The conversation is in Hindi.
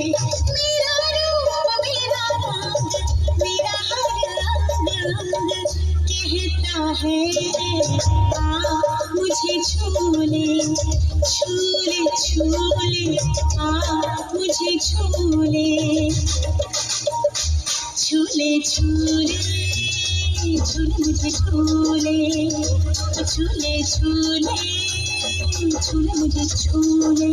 मेरा रूप मेरा रंग मेरा हर अंग अंग कहता है आ मुझे छू ले आ मुझे छू ले झूले झूले झूले मुझे झूले झूले झूले झूले मुझे झूले